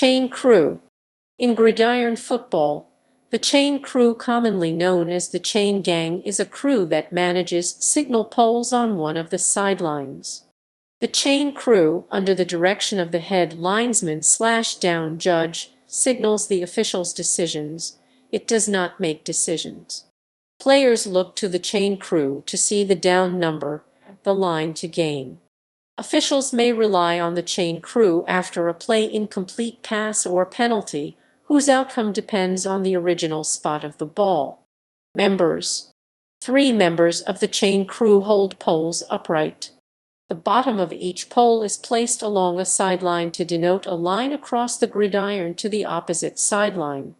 Chain crew. In gridiron football, the chain crew, commonly known as the chain gang, is a crew that manages signal poles on one of the sidelines. The chain crew, under the direction of the head linesman/down judge, signals the official's decisions. It does not make decisions. Players look to the chain crew to see the down number, the line to gain. Officials may rely on the chain crew after a play incomplete pass or penalty, whose outcome depends on the original spot of the ball. Members. 3 members of the chain crew hold poles upright. The bottom of each pole is placed along a sideline to denote a line across the gridiron to the opposite sideline.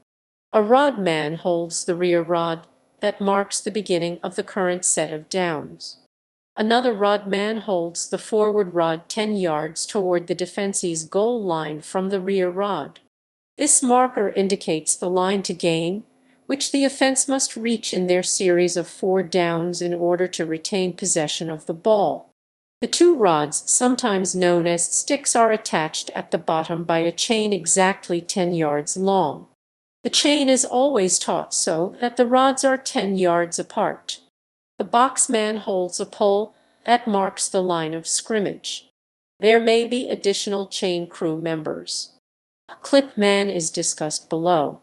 A rod man holds the rear rod that marks the beginning of the current set of downs. Another rod man holds the forward rod 10 yards toward the defensee's goal line from the rear rod. This marker indicates the line to gain, which the offense must reach in their series of 4 downs in order to retain possession of the ball. The 2 rods, sometimes known as sticks, are attached at the bottom by a chain exactly 10 yards long. The chain is always taut so that the rods are 10 yards apart. The boxman holds a pole that marks the line of scrimmage. There may be additional chain crew members. A clip man is discussed below.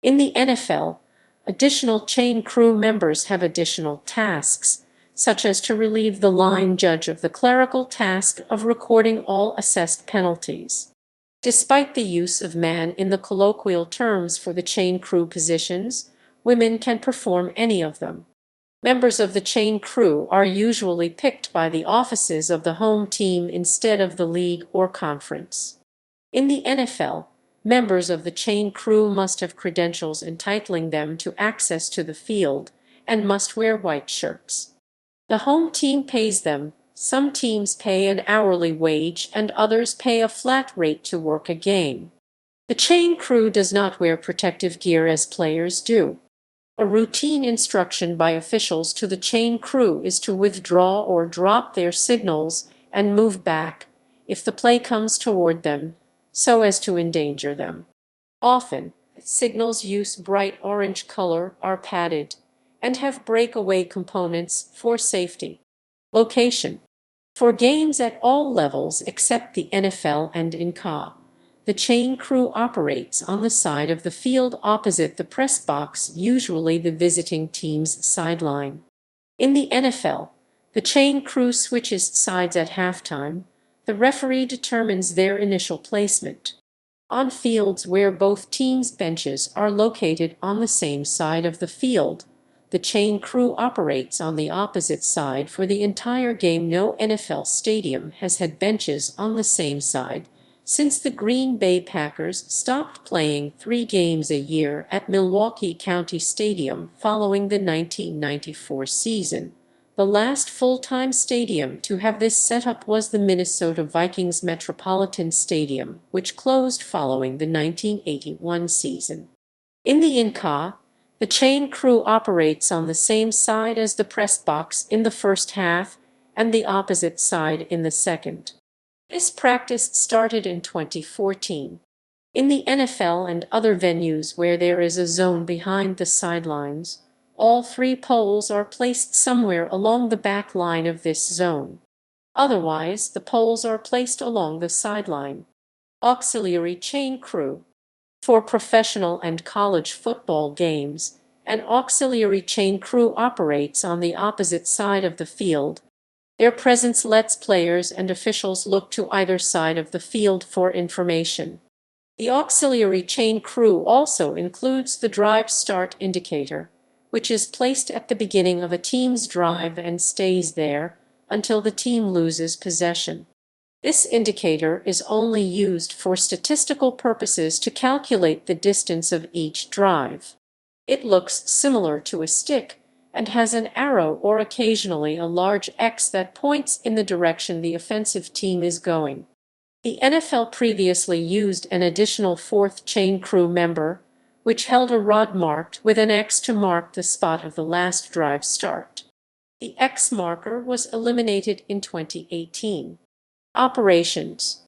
In the NFL, additional chain crew members have additional tasks, such as to relieve the line judge of the clerical task of recording all assessed penalties. Despite the use of man in the colloquial terms for the chain crew positions, women can perform any of them. Members of the chain crew are usually picked by the offices of the home team instead of the league or conference. In the NFL, members of the chain crew must have credentials entitling them to access to the field and must wear white shirts. The home team pays them. Some teams pay an hourly wage and others pay a flat rate to work a game. The chain crew does not wear protective gear as players do. A routine instruction by officials to the chain crew is to withdraw or drop their signals and move back if the play comes toward them, so as to endanger them. Often, signals use bright orange color, are padded, and have breakaway components for safety. Location. For games at all levels except the NFL and INCA, the chain crew operates on the side of the field opposite the press box, usually the visiting team's sideline. In the NFL, the chain crew switches sides at halftime. The referee determines their initial placement. On fields where both teams' benches are located on the same side of the field, the chain crew operates on the opposite side for the entire game. No NFL stadium has had benches on the same side since the Green Bay Packers stopped playing 3 games a year at Milwaukee County Stadium following the 1994 season. The last full-time stadium to have this setup was the Minnesota Vikings Metropolitan Stadium, which closed following the 1981 season. In the INCA, the chain crew operates on the same side as the press box in the first half and the opposite side in the second. This practice started in 2014. In the NFL and other venues where there is a zone behind the sidelines, all 3 poles are placed somewhere along the back line of this zone. Otherwise, the poles are placed along the sideline. Auxiliary chain crew. For professional and college football games, an auxiliary chain crew operates on the opposite side of the field. Their presence lets players and officials look to either side of the field for information. The auxiliary chain crew also includes the drive start indicator, which is placed at the beginning of a team's drive and stays there until the team loses possession. This indicator is only used for statistical purposes to calculate the distance of each drive. It looks similar to a stick and has an arrow or occasionally a large X that points in the direction the offensive team is going. The NFL previously used an additional 4th chain crew member, which held a rod marked with an X to mark the spot of the last drive start. The X marker was eliminated in 2018. Operations.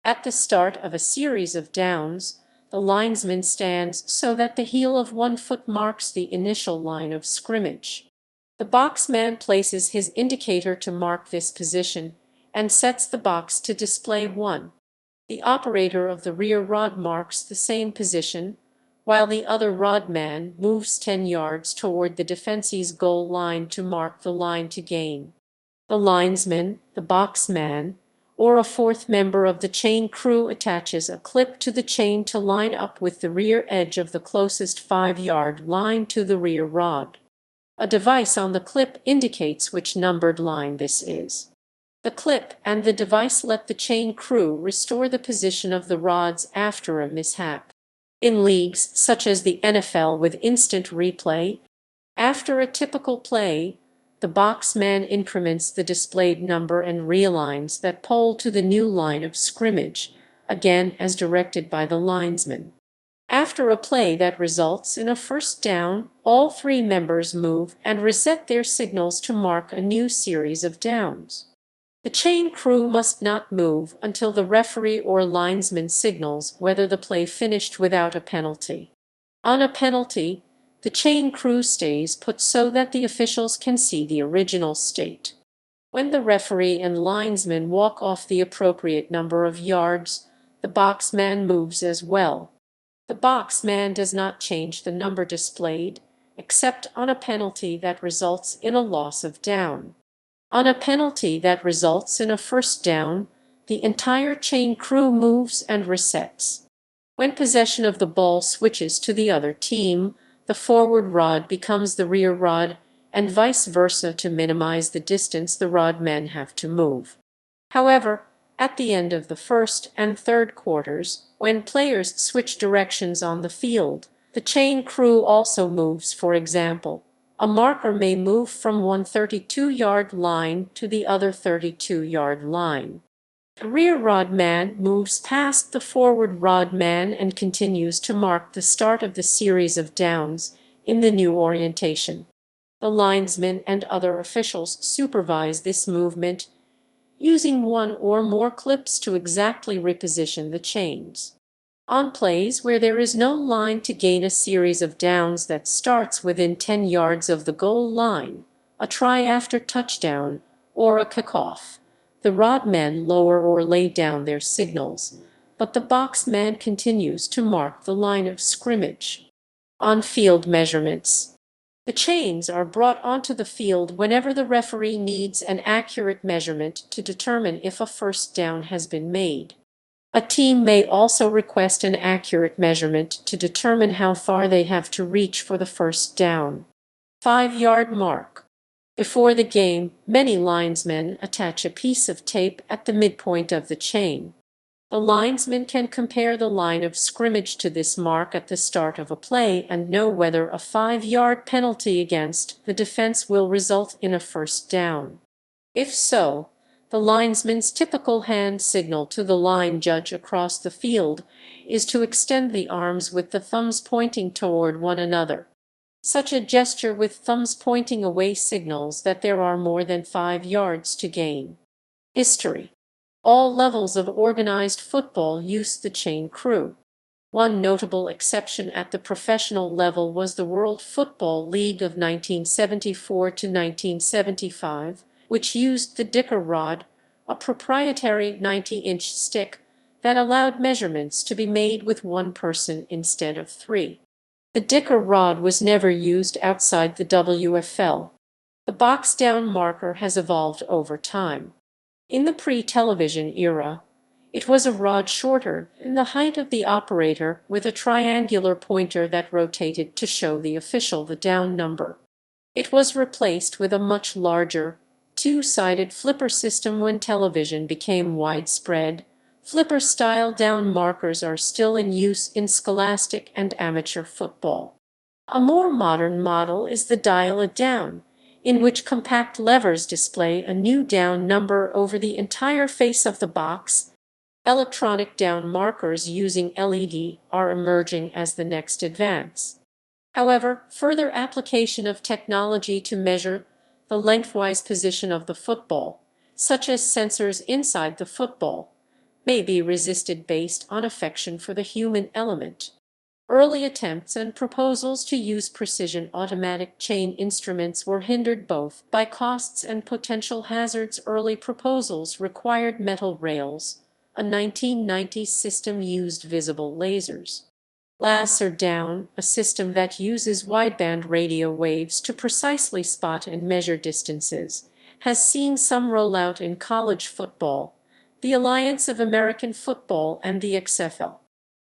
At the start of a series of downs, the linesman stands so that the heel of one foot marks the initial line of scrimmage. The boxman places his indicator to mark this position and sets the box to display 1. The operator of the rear rod marks the same position, while the other rodman moves 10 yards toward the defensee's goal line to mark the line to gain. The linesman, the boxman, or a fourth member of the chain crew attaches a clip to the chain to line up with the rear edge of the closest 5-yard line to the rear rod. A device on the clip indicates which numbered line this is. The clip and the device let the chain crew restore the position of the rods after a mishap. In leagues such as the NFL with instant replay, after a typical play, the boxman increments the displayed number and realigns that pole to the new line of scrimmage, again as directed by the linesman. After a play that results in a first down, all 3 members move and reset their signals to mark a new series of downs. The chain crew must not move until the referee or linesman signals whether the play finished without a penalty. On a penalty, the chain crew stays put so that the officials can see the original state. When the referee and linesman walk off the appropriate number of yards, the boxman moves as well. The boxman does not change the number displayed, except on a penalty that results in a loss of down. On a penalty that results in a first down, the entire chain crew moves and resets. When possession of the ball switches to the other team, the forward rod becomes the rear rod, and vice versa to minimize the distance the rodmen have to move. However, at the end of the first and third quarters, when players switch directions on the field, the chain crew also moves. For example, a marker may move from one 32-yard line to the other 32-yard line. The rear rodman moves past the forward rodman and continues to mark the start of the series of downs in the new orientation. The linesmen and other officials supervise this movement, using one or more clips to exactly reposition the chains. On plays where there is no line to gain a series of downs that starts within 10 yards of the goal line, a try after touchdown, or a kickoff, the rodmen lower or lay down their signals, but the boxman continues to mark the line of scrimmage. On-field measurements. The chains are brought onto the field whenever the referee needs an accurate measurement to determine if a first down has been made. A team may also request an accurate measurement to determine how far they have to reach for the first down. 5-yard mark. Before the game, many linesmen attach a piece of tape at the midpoint of the chain. The linesman can compare the line of scrimmage to this mark at the start of a play and know whether a 5-yard penalty against the defense will result in a first down. If so, the linesman's typical hand signal to the line judge across the field is to extend the arms with the thumbs pointing toward one another. Such a gesture with thumbs pointing away signals that there are more than 5 yards to gain. History. All levels of organized football use the chain crew. One notable exception at the professional level was the World Football League of 1974 to 1975, which used the dicker rod, a proprietary 90-inch stick that allowed measurements to be made with one person instead of 3. The dicker rod was never used outside the WFL. The box-down marker has evolved over time. In the pre-television era, it was a rod shorter than the height of the operator with a triangular pointer that rotated to show the official the down number. It was replaced with a much larger, two-sided flipper system when television became widespread. Flipper-style down markers are still in use in scholastic and amateur football. A more modern model is the dial-it-down, in which compact levers display a new down number over the entire face of the box. Electronic down markers using LED are emerging as the next advance. However, further application of technology to measure the lengthwise position of the football, such as sensors inside the football, may be resisted based on affection for the human element. Early attempts and proposals to use precision automatic chain instruments were hindered both by costs and potential hazards. Early proposals required metal rails. A 1990s system used visible lasers. Laser down, a system that uses wideband radio waves to precisely spot and measure distances, has seen some rollout in college football, the Alliance of American Football, and the XFL.